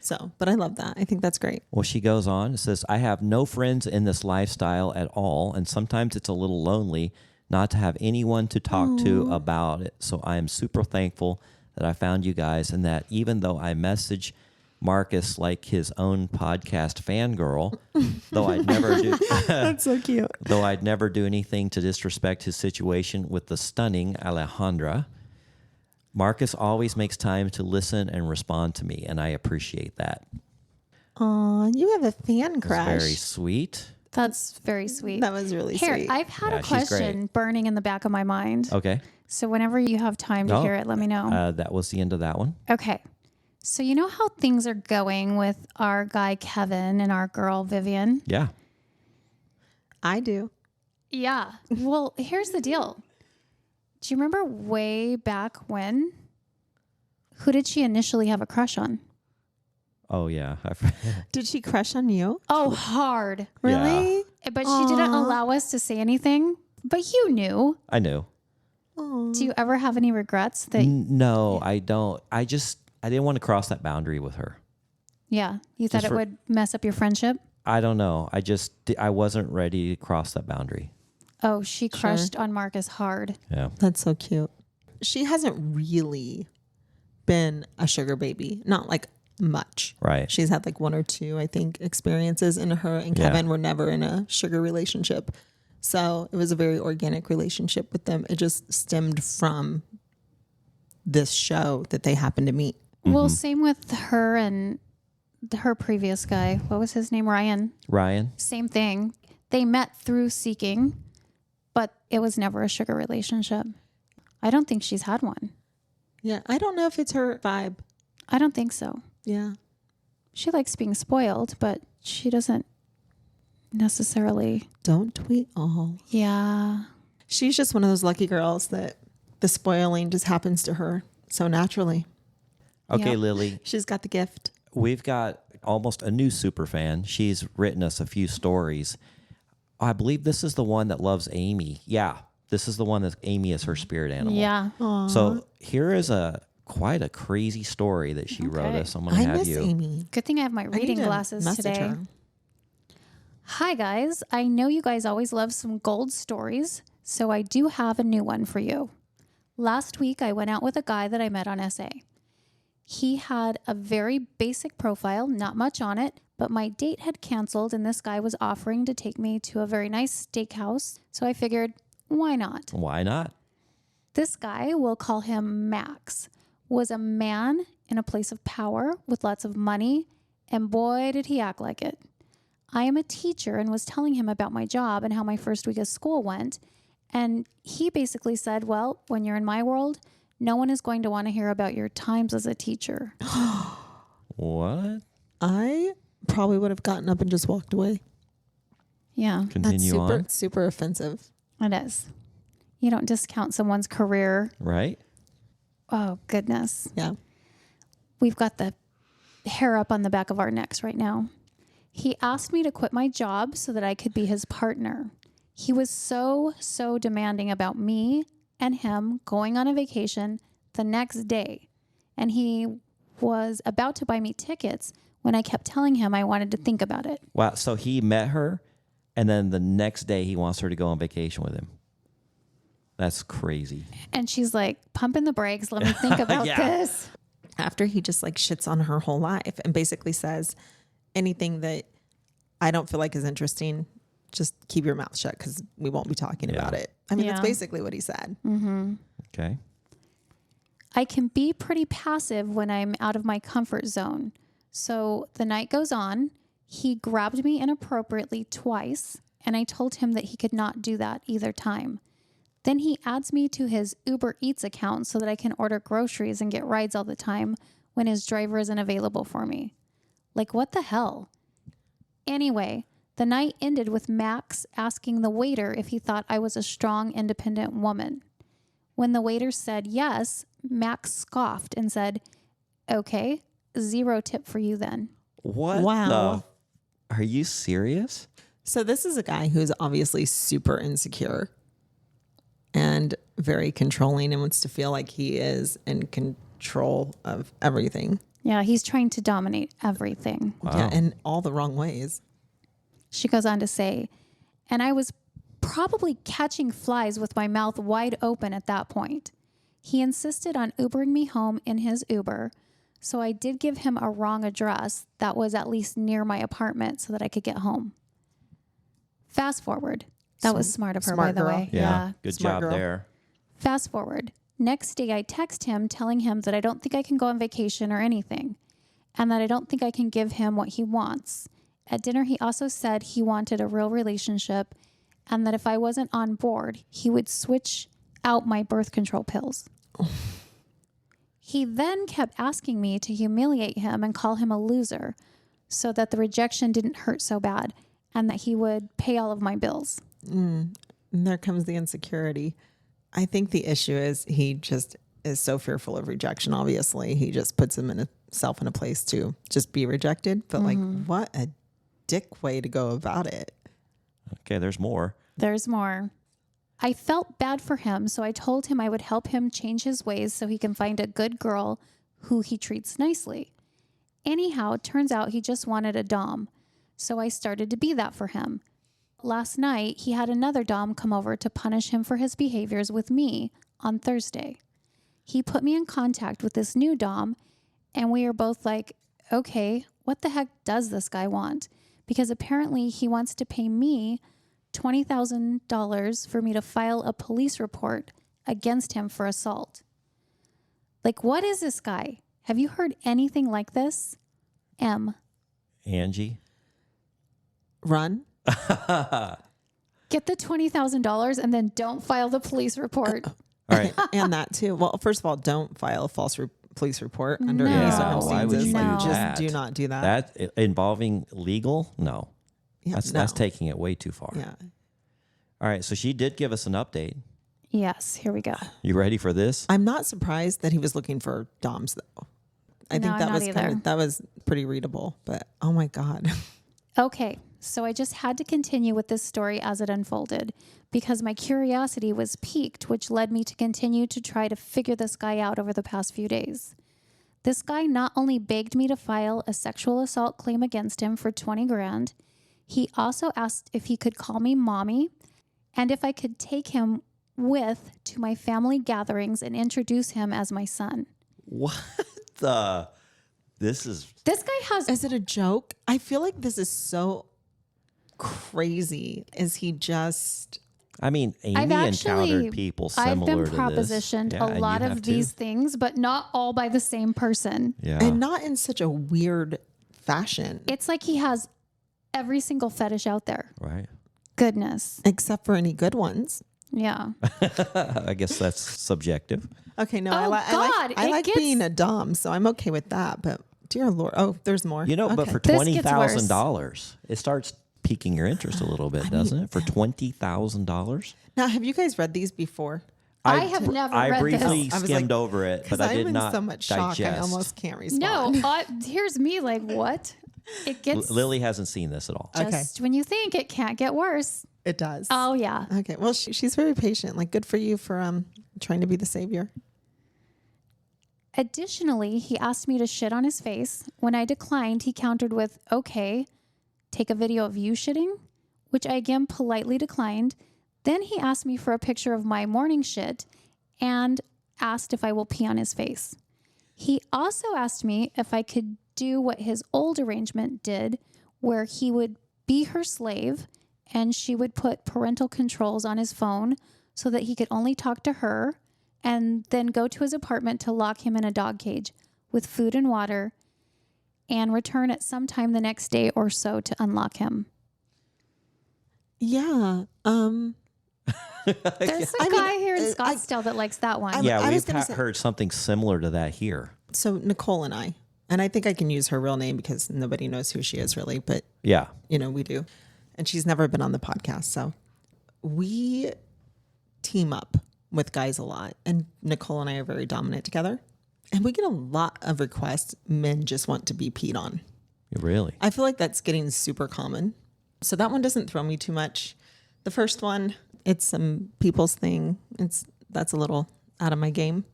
So, but I love that. I think that's great. Well, she goes on. It says, I have no friends in this lifestyle at all, and sometimes it's a little lonely not to have anyone to talk to about it. So I am super thankful that I found you guys, and that even though I message Marcus like his own podcast fangirl, though I'd never do That's so cute. though I'd never do anything to disrespect his situation with the stunning Alejandra, Marcus always makes time to listen and respond to me, and I appreciate that. Aw, you have a fan crush. It's very sweet. That's very sweet. That was really Here, sweet. I've had Yeah, a she's great. question burning in the back of my mind. Okay. So whenever you have time to Oh, hear it, let me know. That was the end of that one. Okay. So you know how things are going with our guy Kevin and our girl Vivian? Yeah. I do. Yeah. Well, here's the deal. Do you remember way back when? Who did she initially have a crush on? Oh, yeah. Did she crush on you? Oh, hard. Really? But she didn't allow us to say anything. But you knew. I knew. Aw. Do you ever have any regrets that? No, I don't. I didn't want to cross that boundary with her. Yeah. You thought Just it would mess up your friendship? I don't know. I wasn't ready to cross that boundary. Oh, she crushed on Marcus hard. Yeah. That's so cute. She hasn't really been a sugar baby. Not like much. Right. She's had like 1 or 2, I think, experiences, and her and Yeah. Kevin were never in a sugar relationship. So it was a very organic relationship with them. It just stemmed from this show that they happened to meet. Well, same with her and her previous guy. What was his name? Ryan. Ryan? Same thing. They met through seeking, but it was never a sugar relationship. I don't think she's had one. Yeah. I don't know if it's her vibe. I don't think so. Yeah. She likes being spoiled, but she doesn't necessarily. Don't we all? Yeah. She's just one of those lucky girls that the spoiling just happens to her so naturally. Okay, Yep. Lily, She's got the gift. we've got almost a new super fan. She's written us a few stories. I believe this is the one that loves Amy. Yeah, this is the one that Amy is her spirit animal. Yeah. So here is quite a crazy story that she wrote Okay. us. I'm going to I have miss you. Amy. Good thing I have my I reading need to glasses message today. her. Hi, guys. I know you guys always love some gold stories, so I do have a new one for you. Last week, I went out with a guy that I met on SA. He had a very basic profile, not much on it, but my date had canceled and this guy was offering to take me to a very nice steakhouse, so I figured, why not? Why not? This guy, we'll call him Max, was a man in a place of power with lots of money, and boy, did he act like it. I am a teacher and was telling him about my job and how my first week of school went. And he basically said, well, when you're in my world, no one is going to want to hear about your times as a teacher. What? I probably would have gotten up and just walked away. Yeah, That's Continue super, on. super offensive. it is. You don't discount someone's career. Right? Oh, goodness. Yeah. We've got the hair up on the back of our necks right now. He asked me to quit my job so that I could be his partner. He was so demanding about me and him going on a vacation the next day. And he was about to buy me tickets when I kept telling him I wanted to think about it. Wow. So he met her, and then the next day he wants her to go on vacation with him. That's crazy. And she's like, pumping the brakes. Let me think about Yeah. this. After he just like shits on her whole life and basically says anything that I don't feel like is interesting, just keep your mouth shut because we won't be talking about it. I mean, that's Yeah. basically what he said. Okay. I can be pretty passive when I'm out of my comfort zone. So the night goes on. He grabbed me inappropriately twice, and I told him that he could not do that either time. Then he adds me to his Uber Eats account so that I can order groceries and get rides all the time when his driver isn't available for me. Like, what the hell? Anyway, the night ended with Max asking the waiter if he thought I was a strong, independent woman. When the waiter said yes, Max scoffed and said, okay, 0 tip for you then. What? Wow. Are you serious? So this is a guy who's obviously super insecure and very controlling and wants to feel like he is in control of everything. Yeah, he's trying to dominate everything. Wow. Yeah, in all the wrong ways. She goes on to say, and I was probably catching flies with my mouth wide open at that point. He insisted on Ubering me home in his Uber, so I did give him a wrong address that was at least near my apartment so that I could get home. Fast forward. That was smart of her, by Smart the girl. way. Yeah. Good Smart job girl. there. Fast forward. Next day, I text him telling him that I don't think I can go on vacation or anything, and that I don't think I can give him what he wants. At dinner, he also said he wanted a real relationship and that if I wasn't on board, he would switch out my birth control pills. He then kept asking me to humiliate him and call him a loser so that the rejection didn't hurt so bad and that he would pay all of my bills. And there comes the insecurity. I think the issue is he just is so fearful of rejection. Obviously, he just puts himself in a place to just be rejected. But like, what a dick way to go about it. Okay, there's more. There's more. I felt bad for him, so I told him I would help him change his ways so he can find a good girl who he treats nicely. Anyhow, it turns out he just wanted a dom, so I started to be that for him. Last night, he had another dom come over to punish him for his behaviors with me on Thursday. He put me in contact with this new dom, and we are both like, okay, what the heck does this guy want? Because apparently he wants to pay me $20,000 for me to file a police report against him for assault. Like, what is this guy? Have you heard anything like this? M. Angie? Run. Get the $20,000 and then don't file the police report. All right. And that too. Well, first of all, don't file a false police report under No. any Yeah, why would circumstances. you Like, do just that? do not do that. That involving legal? No. Yeah, That's no. taking it way too far. Yeah. All right. So she did give us an update. Yes, here we go. You ready for this? I'm not surprised that he was looking for DOMs though. I No, think I'm that not was either. that was pretty readable, but oh my God. Okay, so I just had to continue with this story as it unfolded because my curiosity was piqued, which led me to continue to try to figure this guy out over the past few days. This guy not only begged me to file a sexual assault claim against him for 20 grand, he also asked if he could call me mommy and if I could take him with to my family gatherings and introduce him as my son. What the? This is This guy has Is it a joke? I feel like this is so crazy. Is he just I mean, Amy I've actually encountered people I've similar been to propositioned this. Yeah, a and lot you of have too. these things, but not all by the same person. Yeah. and not in such a weird fashion, It's like he has every single fetish out there. Right. Goodness. except for any good ones. Yeah. I guess that's subjective. Okay, no, Oh, I God, I it like gets- being a dom, so I'm okay with that. But dear Lord, oh, there's more. You know, but Okay. for This gets $20,000, it starts piquing your interest a little bit, doesn't it? For $20,000. Now, have you guys read these before? I have never I read briefly this. I was skimmed like- over it, but Because I I'm did in not so much shock, digest. I almost can't No, respond. here's me like, what? It gets Lily hasn't seen this at all. just when you think it can't get worse. It does. Oh, yeah. Okay. Well, she's very patient. Like, good for you for trying to be the savior. Additionally, he asked me to shit on his face. When I declined, he countered with, okay, take a video of you shitting, which I again politely declined. Then he asked me for a picture of my morning shit and asked if I will pee on his face. He also asked me if I could do what his old arrangement did, where he would be her slave and she would put parental controls on his phone so that he could only talk to her, and then go to his apartment to lock him in a dog cage with food and water and return at some time the next day or so to unlock him. Yeah. There's a guy here in Scottsdale that likes that one. Yeah, I was we've gonna say- heard something similar to that here. So Nicole and I think I can use her real name because nobody knows who she is really, but Yeah. we do. And she's never been on the podcast. So we team up with guys a lot. And Nicole and I are very dominant together. And we get a lot of requests. Men just want to be peed on. Really? I feel like that's getting super common. So that one doesn't throw me too much. The first one, it's some people's thing. That's a little out of my game.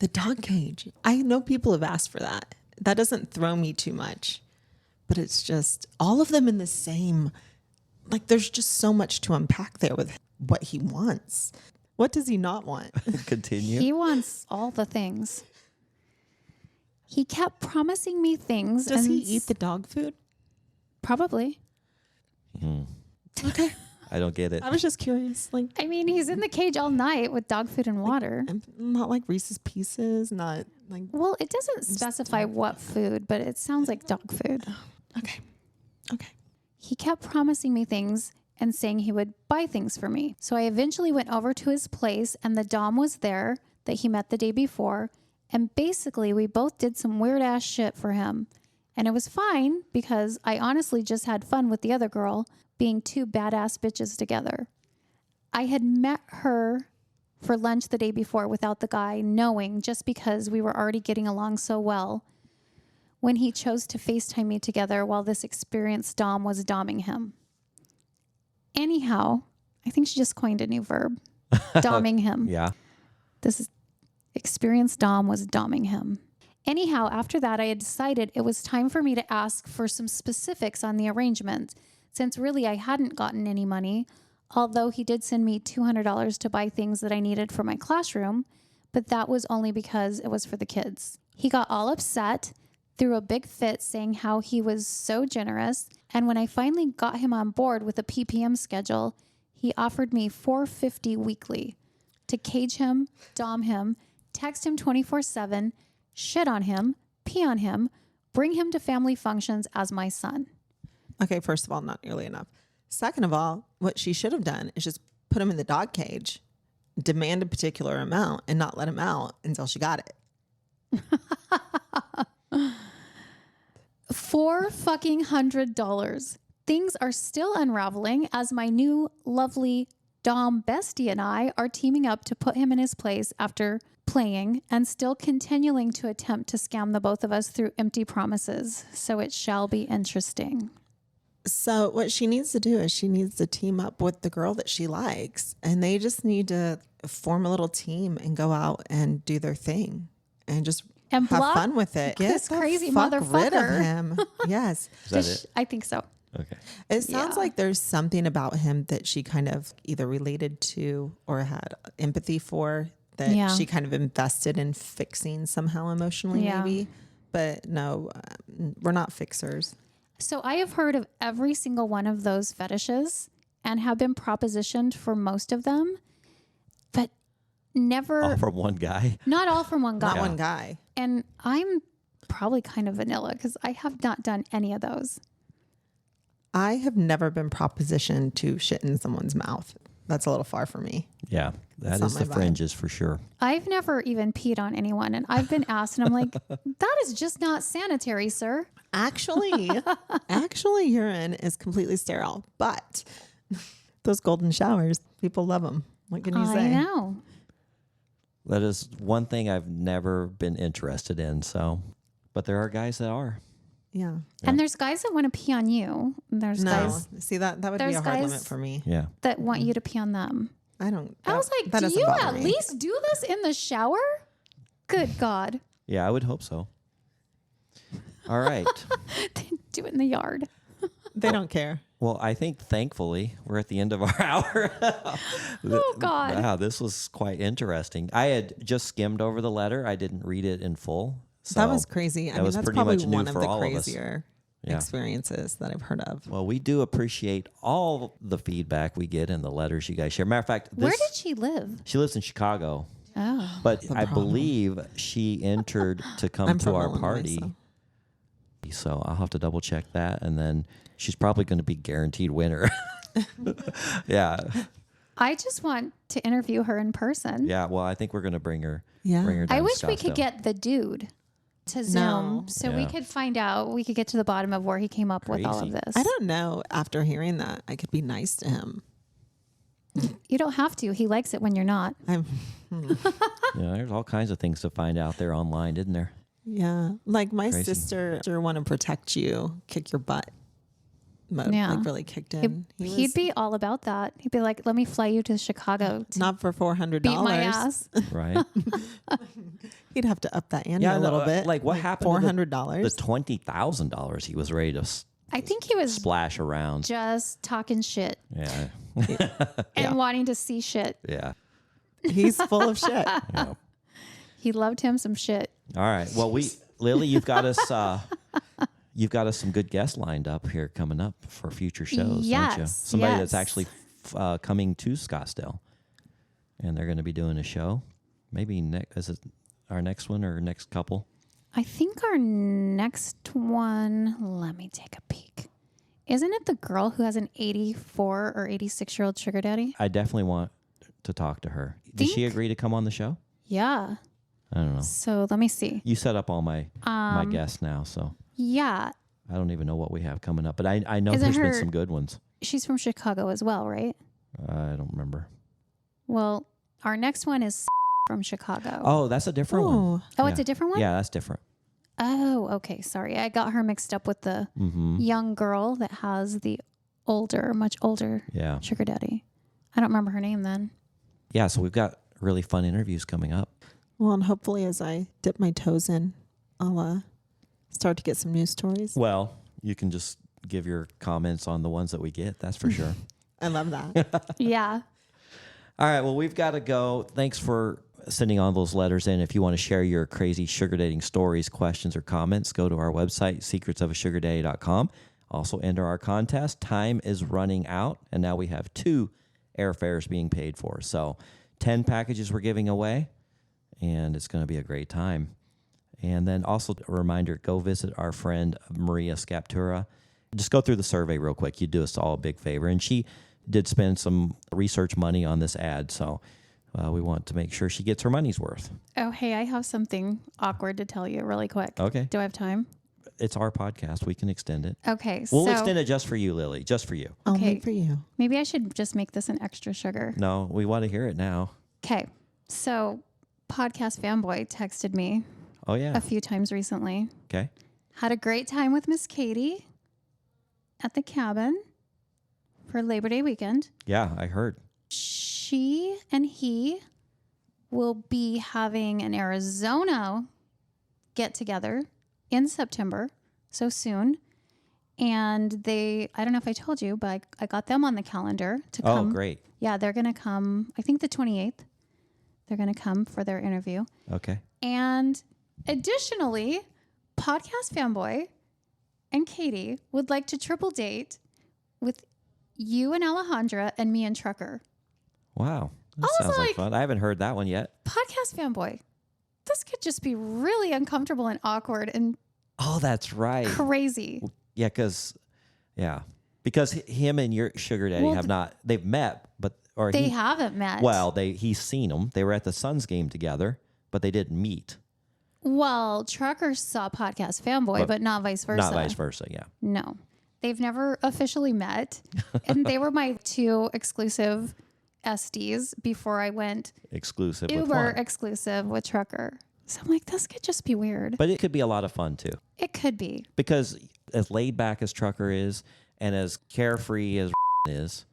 The dog cage. I know people have asked for that. That doesn't throw me too much. But it's just all of them in the same, like there's just so much to unpack there with what he wants. What does he not want? Continue. He wants all the things. He kept promising me things. Does and he eat the dog food? Probably. Okay. I don't get it. I was just curious. Like, I mean, he's in the cage all night with dog food and water. not like Reese's Pieces, not like, Well, it doesn't specify what food, but it sounds like dog food. okay. Okay. He kept promising me things and saying he would buy things for me. So I eventually went over to his place and the dom was there that he met the day before. And basically we both did some weird ass shit for him. And it was fine because I honestly just had fun with the other girl being two badass bitches together. I had met her for lunch the day before without the guy knowing, just because we were already getting along so well, when he chose to FaceTime me together while this experienced dom was doming him. Anyhow, I think she just coined a new verb. Doming him. Yeah. This is experienced dom was doming him. Anyhow, after that, I had decided it was time for me to ask for some specifics on the arrangement, since really I hadn't gotten any money, although he did send me $200 to buy things that I needed for my classroom, but that was only because it was for the kids. He got all upset, threw a big fit saying how he was so generous, and when I finally got him on board with a PPM schedule, he offered me $450 weekly to cage him, dom him, text him 24/7, shit on him, pee on him, bring him to family functions as my son. Okay, first of all, not nearly enough. Second of all, what she should have done is just put him in the dog cage, demand a particular amount, and not let him out until she got it. $400. Things are still unraveling as my new lovely Dom bestie and I are teaming up to put him in his place after playing and still continuing to attempt to scam the both of us through empty promises. So it shall be interesting. So what she needs to do is she needs to team up with the girl that she likes, and they just need to form a little team and go out and do their thing and just And have block fun with it. Get this the crazy fuck rid of motherfucker. him. Yes. Is that it? I think so. Okay. It sounds Yeah. like there's something about him that she kind of either related to or had empathy for, that Yeah. she kind of invested in fixing somehow emotionally, Yeah. maybe. But no, we're not fixers. So I have heard of every single one of those fetishes and have been propositioned for most of them, but never, All from one guy. not all from one guy. Not one guy. And I'm probably kind of vanilla because I have not done any of those. I have never been propositioned to shit in someone's mouth. That's a little far for me. Yeah, that That's is not the my vibe. fringes for sure. I've never even peed on anyone, and I've been asked, and I'm like, that is just not sanitary, sir. Actually, urine is completely sterile, but those golden showers, people love them. What can you I say? know. That is one thing I've never been interested in. So, but there are guys that are. Yeah. And there's guys that want to pee on you. And there's No, guys see that would be there's a hard guys- limit for me. Yeah. that want you to pee on them. I don't. I was like, that do doesn't you bother at me. least do this in the shower? Good God. Yeah, I would hope so. All right. Do it in the yard. They don't care. Well, I think thankfully we're at the end of our hour. Oh, God. Wow, this was quite interesting. I had just skimmed over the letter. I didn't read it in full. So That was crazy. I that mean, was that's pretty probably much new one of for the all of us. crazier Yeah. experiences that I've heard of. Well, we do appreciate all the feedback we get and the letters you guys share. Matter of fact, Where did she live? she lives in Chicago, Oh. but I believe she entered to come I'm to from our Illinois, party. So I'll have to double check that, and then she's probably going to be guaranteed winner. Yeah, I just want to interview her in person. yeah. Well, I think we're going to bring her. Yeah. Bring her down I to wish we could Scottsdale. get the dude to Zoom No. so we Yeah. could find out, we could get to the bottom of where he came up with all of Crazy. this. I don't know. After hearing that, I could be nice to him. You don't have to. He likes it when you're not. I'm, Yeah, there's all kinds of things to find out there online, isn't there? yeah. Like my Crazy. sister want to protect you, kick your butt. Mode, Yeah. like really kicked in. He'd be all about that. He'd be like, let me fly you to Chicago to not for $400. beat my ass. Right? He'd have to up that ante Yeah, a little no, bit. like, what happened to the $400? $20,000 he was ready to I think he was splash around. just talking shit Yeah, and wanting to see shit. yeah. He's full of shit. Yeah. He loved him some shit. All right. Well, Lily, you've got us. You've got us some good guests lined up here coming up for future shows, don't you? Yes, Somebody yes. that's actually coming to Scottsdale, and they're going to be doing a show. Maybe is it our next one or next couple? I think our next one, let me take a peek. Isn't it the girl who has an 84 or 86-year-old sugar daddy? I definitely want to talk to her. Did she Think- agree to come on the show? Yeah. I don't know. So let me see. You set up all my guests now, so Yeah. I don't even know what we have coming up. But I know Isn't there's been her- some good ones. She's from Chicago as well, right? I don't remember. Well, our next one is from Chicago. Oh, that's a different one. Oh, Oh, it's yeah. a different one? Yeah, that's different. Oh, okay. Sorry. I got her mixed up with the Mm-hmm. young girl that has the much older Yeah. sugar daddy. I don't remember her name then. Yeah, so we've got really fun interviews coming up. well, and hopefully as I dip my toes in, I'll start to get some news stories. Well, you can just give your comments on the ones that we get. That's for sure. I love that. Yeah. All right. Well, we've got to go. Thanks for sending all those letters in. If you want to share your crazy sugar dating stories, questions, or comments, go to our website, secretsofasugardaddy.com. Also enter our contest. Time is running out, and now we have 2 airfares being paid for. So 10 packages we're giving away, and it's going to be a great time. And then also a reminder, go visit our friend Maria Scaptura. Just go through the survey real quick. You do us all a big favor. And she did spend some research money on this ad, so we want to make sure she gets her money's worth. Oh, hey, I have something awkward to tell you really quick. Okay. Do I have time? it's our podcast. We can extend it. Okay. We'll extend it just for you, Lily. Just for you. Only for you. Maybe I should just make this an extra sugar. No, we want to hear it now. Okay. So podcast fanboy texted me Oh, yeah. a few times recently. Okay. Had a great time with Miss Katie at the cabin for Labor Day weekend. Yeah, I heard. She and he will be having an Arizona get together in September, so soon. And I don't know if I told you, but I got them on the calendar to come. Oh, great. Yeah, they're going to come, I think the 28th. They're going to come for their interview. Okay. And additionally, podcast fanboy and Katie would like to triple date with you and Alejandra and me and Trucker. Wow. That I was sounds like like- fun. I haven't heard that one yet. Podcast fanboy. This could just be really uncomfortable and awkward and Oh, that's right. crazy. Yeah, because him and your sugar daddy Well, they've met, They haven't met. Well, he's seen them. They were at the Suns game together, but they didn't meet. Well, Trucker saw podcast fanboy, but not vice versa. Not vice versa, yeah. No. They've never officially met. And they were my two exclusive SDs before I went Exclusive with Uber one. exclusive with Trucker. So I'm like, this could just be weird. But it could be a lot of fun, too. It could be. Because as laid back as Trucker is and as carefree as is,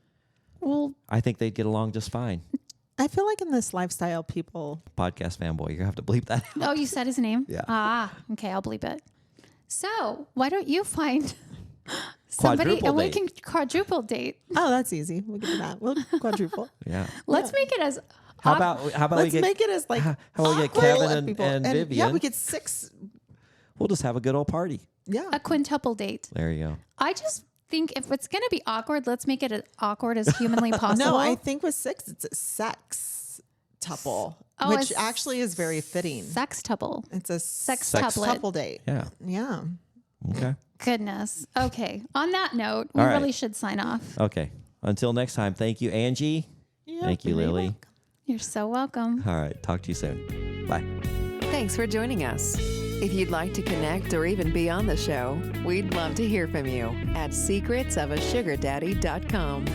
Well, I think they'd get along just fine. I feel like in this lifestyle, people. Podcast fanboy, you have to bleep that out. oh, you said his name? Yeah. Ah, okay, I'll bleep it. So why don't you find somebody Quadruple and we date. can quadruple date? Oh, that's easy. We can do that. We'll quadruple. Yeah. Let's make it as How about we Let's get make it as like how about we get awkward Kevin as and people. Vivian? Yeah, we get 6. We'll just have a good old party. Yeah. a quintuple date. There you go. I just think if it's going to be awkward, let's make it as awkward as humanly possible. No, I think with 6, it's a sex tuple, Oh, which a actually is very fitting. Sextuple. It's a Sex sex tuplet. tuple date. Yeah. Yeah. Okay. Goodness. Okay. On that note, we All right. really should sign off. Okay. Until next time, thank you, Angie. Thank you, you're Lily. welcome. You're so welcome. All right. Talk to you soon. Bye. Thanks for joining us. If you'd like to connect or even be on the show, we'd love to hear from you at secretsofasugardaddy.com.